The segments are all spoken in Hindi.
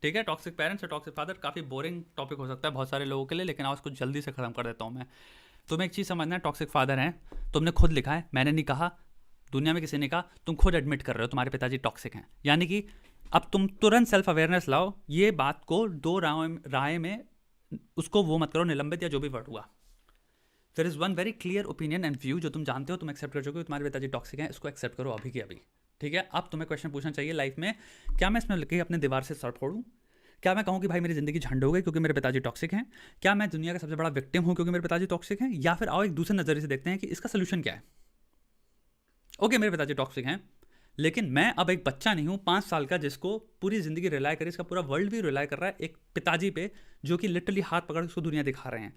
ठीक है, टॉक्सिक पेरेंट्स और टॉक्सिक फादर काफ़ी बोरिंग टॉपिक हो सकता है बहुत सारे लोगों के लिए, लेकिन आज उसको जल्दी से ख़त्म कर देता हूँ मैं। तुम्हें एक चीज़ समझना है, टॉक्सिक फादर हैं, तुमने खुद लिखा है, मैंने नहीं कहा, दुनिया में किसी ने कहा, तुम खुद एडमिट कर रहे हो तुम्हारे पिताजी टॉक्सिक हैं। यानी कि अब तुम तुरंत सेल्फ अवेयरनेस लाओ, ये बात को दो राय में उसको वो मत करो, निलंबित या जो भी वर्ड हुआ। There is one very clear opinion and view जो तुम जानते हो, तुम एक्सेप्ट कर चुके हो, तुम्हारे पिताजी टॉक्सिक हैं, इसको एक्सेप्ट करो अभी के अभी। ठीक है, अब तुम्हें क्वेश्चन पूछना चाहिए लाइफ में, क्या मैं इसमें लिखे अपने दीवार से सर फोड़ूं? क्या मैं कहूँ कि भाई मेरी ज़िंदगी झंड हो गई क्योंकि मेरे पिताजी टॉक्सिक हैं? क्या मैं दुनिया का सबसे बड़ा विक्टिम हूँ क्योंकि मेरे पिताजी टॉक्सिक हैं? या फिर आओ एक दूसरे नज़रिए से देखते हैं कि इसका सोल्यूशन क्या है। ओके, मेरे पिताजी टॉक्सिक हैं, लेकिन मैं अब एक बच्चा नहीं हूँ 5 साल का जिसको पूरी ज़िंदगी रिलाय करे, इसका पूरा वर्ल्ड भी रिलाय कर रहा है एक पिताजी पे जो कि लिटरली हाथ पकड़ के उसको दुनिया दिखा रहे हैं।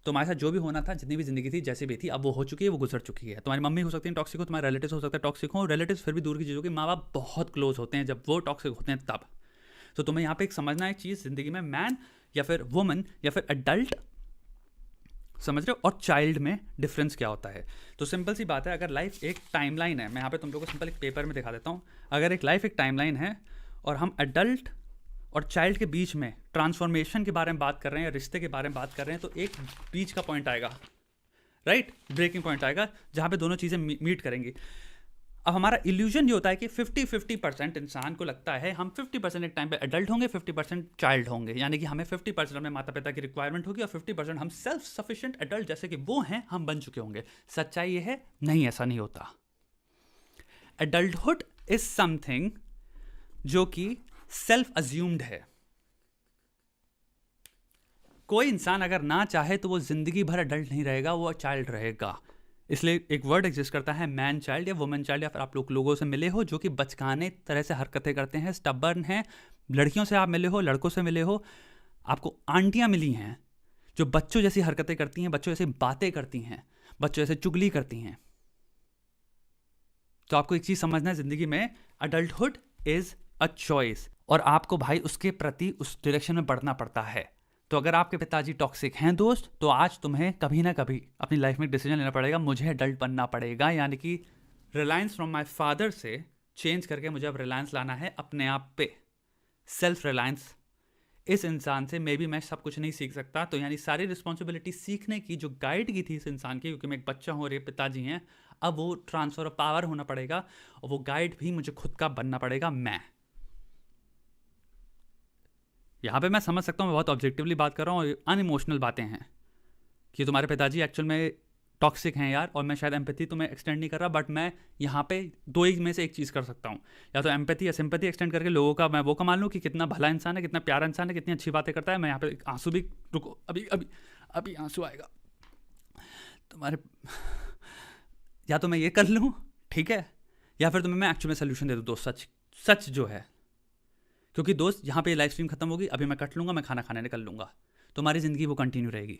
तुम्हारे साथ जो भी होना था, जितनी भी जिंदगी थी, जैसी भी थी, अब वो हो चुकी है, वो गुजर चुकी है। तुम्हारी मम्मी हो सकती है टॉक्सिक हो, तुम्हारे रिलेटिव्स हो सकते हैं टॉक्सिक हो, रिलेटिव्स फिर भी दूर की चीज़ों के, माँ बाप बहुत क्लोज होते हैं जब वो टॉक्सिक होते हैं तब। तो तुम्हें यहाँ पे एक समझना है चीज़, जिंदगी में मैन या फिर वुमन या फिर एडल्ट, समझ रहे हो, और चाइल्ड में डिफरेंस क्या होता है। तो सिंपल सी बात है, अगर लाइफ एक टाइमलाइन है, मैं यहाँ पे तुम लोगों को सिंपल एक पेपर में दिखा देता हूँ, अगर एक लाइफ एक टाइमलाइन है और हम एडल्ट और चाइल्ड के बीच में ट्रांसफॉर्मेशन के बारे में बात कर रहे हैं या रिश्ते के बारे में बात कर रहे हैं, तो एक बीच का पॉइंट आएगा, राइट, ब्रेकिंग पॉइंट आएगा जहाँ पे दोनों चीज़ें मीट करेंगी। अब हमारा इल्यूजन ये होता है कि 50-50% इंसान को लगता है हम 50% एक टाइम पे एडल्ट होंगे, 50% चाइल्ड होंगे, यानी कि हमें 50% अपने माता पिता की रिक्वायरमेंट होगी और 50% हम सेल्फ सफिशिएंट एडल्ट जैसे कि वो हैं हम बन चुके होंगे। सच्चाई ये है, नहीं, ऐसा नहीं होता। एडल्टहुड इज समथिंग जो कि सेल्फ अज्यूम्ड है। कोई इंसान अगर ना चाहे तो वो जिंदगी भर एडल्ट नहीं रहेगा, वो चाइल्ड रहेगा। इसलिए एक वर्ड एग्जिस्ट करता है मैन चाइल्ड या वुमेन चाइल्ड, या फिर आप लोगों से मिले हो जो कि बचकाने तरह से हरकतें करते हैं, स्टबर्न हैं। लड़कियों से आप मिले हो, लड़कों से मिले हो, आपको आंटियां मिली हैं जो बच्चों जैसी हरकतें करती हैं, बच्चों जैसी बातें करती हैं, बच्चों जैसे चुगली करती हैं। तो आपको एक चीज समझना है जिंदगी में, अडल्टहुड इज अ चॉइस, और आपको भाई उसके प्रति उस डायरेक्शन में बढ़ना पड़ता है। तो अगर आपके पिताजी टॉक्सिक हैं दोस्त, तो आज तुम्हें कभी ना कभी अपनी लाइफ में डिसीजन लेना पड़ेगा, मुझे एडल्ट बनना पड़ेगा, यानी कि रिलायंस फ्रॉम माय फादर से चेंज करके मुझे अब रिलायंस लाना है अपने आप पे, सेल्फ रिलायंस। इस इंसान से मे बी मैं सब कुछ नहीं सीख सकता, तो यानी सारी रिस्पॉन्सिबिलिटी सीखने की जो गाइड की थी इस इंसान की, क्योंकि मैं एक बच्चा हूँ और ये पिताजी हैं, अब वो ट्रांसफर ऑफ पावर होना पड़ेगा और वो गाइड भी मुझे खुद का बनना पड़ेगा। मैं यहाँ पे मैं समझ सकता हूँ, मैं बहुत ऑब्जेक्टिवली बात कर रहा हूँ, अनइमोशनल बातें हैं कि तुम्हारे पिताजी एक्चुअल में टॉक्सिक हैं यार, और मैं शायद एम्पैथी तुम्हें एक्सटेंड नहीं कर रहा, बट मैं यहाँ पे दो ही में से एक चीज़ कर सकता हूँ, या तो एम्पैथी या सिंपैथी एक्सटेंड करके लोगों का मैं वो कमा लूँ कि कितना भला इंसान है, कितना प्यारा इंसान है, कितनी अच्छी बातें करता है। मैं यहाँ पे आंसू भी, रुको, अभी अभी अभी आंसू आएगा तुम्हारे, या तो मैं ये कर लूँ, ठीक है, या फिर तुम्हें मैं एक्चुअल में सोल्यूशन दे दूँ दोस्त, सच सच जो है। क्योंकि दोस्त यहाँ पे लाइव स्ट्रीम खत्म होगी, अभी मैं कट लूँगा, मैं खाना खाने निकल लूँगा, तुम्हारी ज़िंदगी वो कंटिन्यू रहेगी।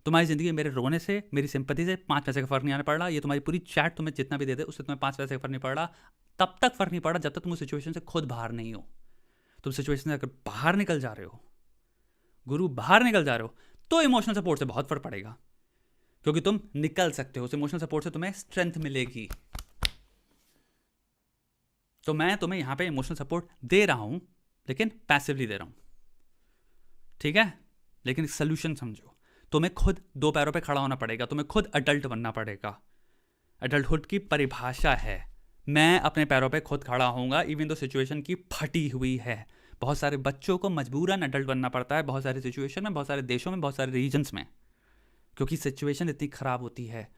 तुम्हारी ज़िंदगी मेरे रोने से, मेरी सिंपैथी से 5 पैसे का फ़र्क नहीं आने पड़ रहा। ये तुम्हारी पूरी चैट तुम्हें जितना भी दे दे उससे तुम्हें 5 पैसे का फ़र्क नहीं पड़ रहा। तब तक फ़र्क नहीं पड़ रहा जब तक तुम उस सिचुएशन से खुद बाहर नहीं हो। तुम सिचुएशन से अगर बाहर निकल जा रहे हो, गुरु बाहर निकल जा रहे हो, तो इमोशनल सपोर्ट से बहुत फ़र्क पड़ेगा, क्योंकि तुम निकल सकते हो। उस इमोशनल सपोर्ट से तुम्हें स्ट्रेंथ मिलेगी। तो मैं तुम्हें यहाँ पे इमोशनल सपोर्ट दे रहा हूँ, लेकिन पैसिवली दे रहा हूँ, ठीक है। लेकिन सोल्यूशन समझो, तुम्हें खुद 2 पैरों पे खड़ा होना पड़ेगा, तुम्हें खुद अडल्ट बनना पड़ेगा। अडल्टहुड की परिभाषा है मैं अपने पैरों पे खुद खड़ा होऊंगा, इवन तो सिचुएशन की फटी हुई है। बहुत सारे बच्चों को मजबूरन अडल्ट बनना पड़ता है, बहुत सारी सिचुएशन में, बहुत सारे देशों में, बहुत सारे रीजन्स में, क्योंकि सिचुएशन इतनी ख़राब होती है।